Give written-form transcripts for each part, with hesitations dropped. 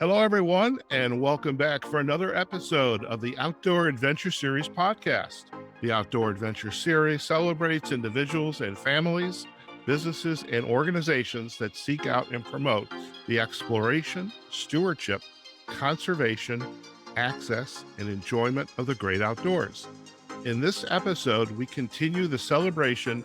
Hello, everyone, and welcome back for another episode of the Outdoor Adventure Series podcast. The Outdoor Adventure Series celebrates individuals and families, businesses, and organizations that seek out and promote the exploration, stewardship, conservation, access, and enjoyment of the great outdoors. In this episode, we continue the celebration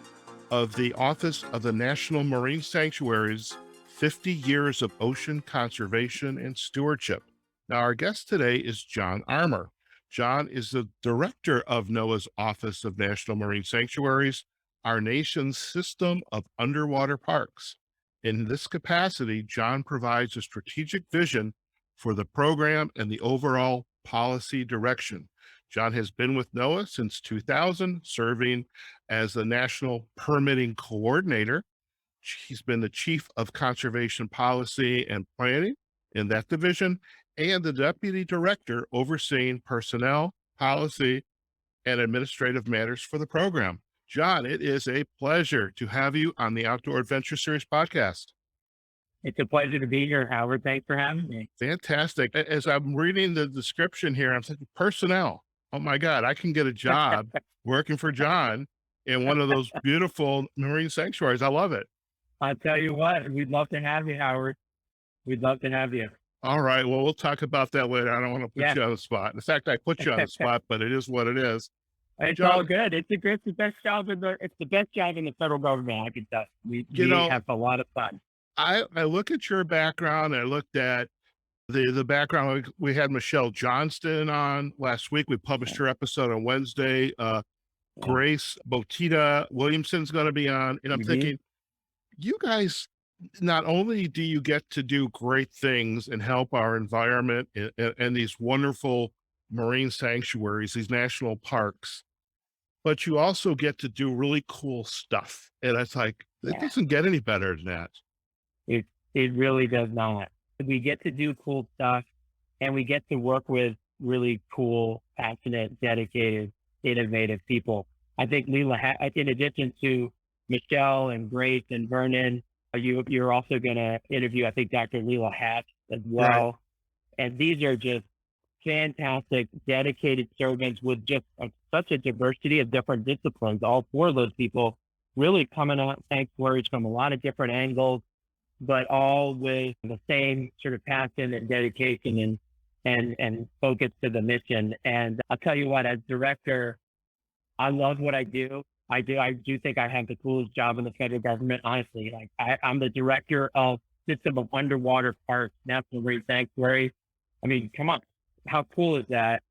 of the Office of the National Marine Sanctuaries 50 years of ocean conservation and stewardship. Now, our guest today is John Armour. John is the director of NOAA's Office of National Marine Sanctuaries, our nation's system of underwater parks. In this capacity, John provides a strategic vision for the program and the overall policy direction. John has been with NOAA since 2000, serving as the National Permitting Coordinator. He's been the Chief of Conservation Policy and Planning in that division and the Deputy Director overseeing personnel, policy, and administrative matters for the program. John, it is a pleasure to have you on the Outdoor Adventure Series podcast. It's a pleasure to be here, Howard. Thanks for having me. Fantastic. As I'm reading the description here, I'm thinking personnel. Oh my God, I can get a job working for John in one of those beautiful marine sanctuaries. I love it. I'll tell you what, we'd love to have you, Howard. We'd love to have you. All right. Well, we'll talk about that later. I don't want to put you on the spot. In fact, I put you on the spot, but it is what it is. It's John, all good. It's the best job in the federal government. I can tell. We have a lot of fun. I look at your background. I looked at the background. We had Michelle Johnston on last week. We published her episode on Wednesday. Grace Botita Williamson's going to be on, and I'm thinking, you guys, not only do you get to do great things and help our environment and these wonderful marine sanctuaries, these national parks, but you also get to do really cool stuff. And it's like, it doesn't get any better than that. It really does not. We get to do cool stuff, and we get to work with really cool, passionate, dedicated, innovative people. I think in addition to Michelle and Grace and Vernon, you're also going to interview, I think, Dr. Leela Hatch as well. Right. And these are just fantastic, dedicated servants with just such a diversity of different disciplines. All four of those people really coming out sanctuaries from a lot of different angles, but all with the same sort of passion and dedication and focus to the mission. And I'll tell you what, as director, I love what I do. I do think I have the coolest job in the federal government, honestly. Like I'm the director of System of Underwater Parks, National Marine Sanctuaries. I mean, come on, how cool is that?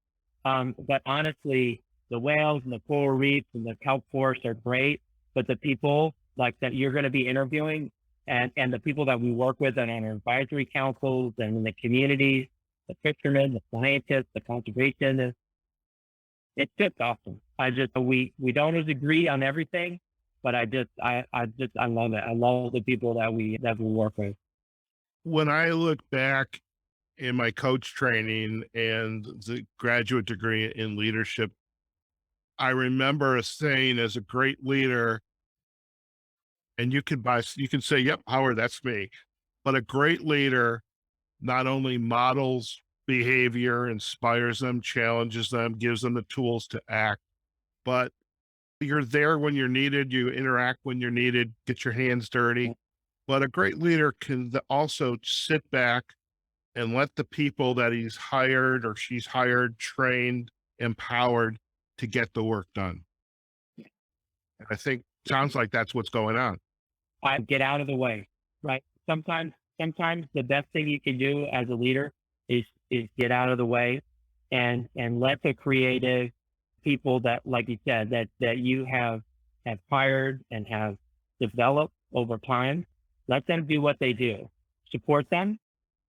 But honestly, the whales and the coral reefs and the kelp forests are great, but the people like that you're going to be interviewing and the people that we work with on our advisory councils and in the communities, the fishermen, the scientists, the conservationists, it's just awesome. We don't always agree on everything, but I love it. I love the people that we work with. When I look back in my coach training and the graduate degree in leadership, I remember a saying as a great leader, and you can say, yep, Howard, that's me. But a great leader not only models behavior, inspires them, challenges them, gives them the tools to act, but you're there when you're needed, you interact when you're needed, get your hands dirty. But a great leader can also sit back and let the people that he's hired or she's hired, trained, empowered to get the work done. I think sounds like that's what's going on. I get out of the way, right? Sometimes the best thing you can do as a leader is get out of the way and let the creative people that, like you said, that you have hired and have developed over time, let them do what they do. Support them,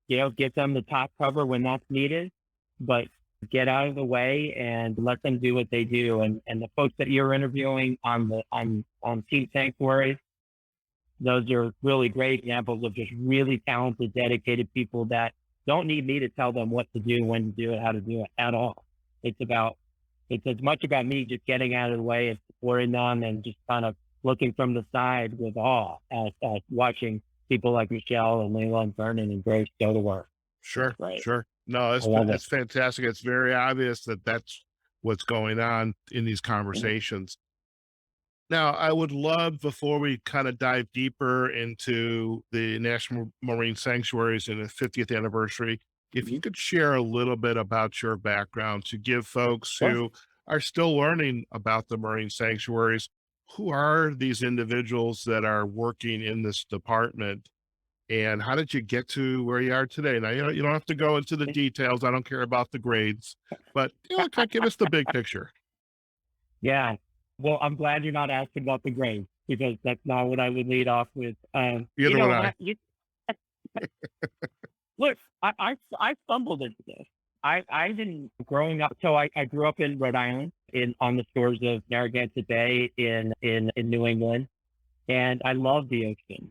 get them the top cover when that's needed, but get out of the way and let them do what they do. And the folks that you're interviewing on Team Sanctuaries, those are really great examples of just really talented, dedicated people that don't need me to tell them what to do, when to do it, how to do it at all. It's as much about me just getting out of the way and supporting them and just kind of looking from the side with awe at watching people like Michelle and Leila and Vernon and Grace go to work. Sure, Right. sure. No, I love it. it's fantastic. It's very obvious that that's what's going on in these Yeah. conversations. Now, I would love before we kind of dive deeper into the National Marine Sanctuaries and the 50th anniversary, if you Mhm. could share a little bit about your background to give folks Sure. who are still learning about the marine sanctuaries, who are these individuals that are working in this department, and how did you get to where you are today? Now, you don't have to go into the details. I don't care about the grades, but kind of give us the big picture. Yeah. Well, I'm glad you're not asking about the grades because that's not what I would lead off with. Either would I. Look, I stumbled into this. I didn't growing up. So I grew up in Rhode Island, in on the shores of Narragansett Bay in New England, and I love the ocean.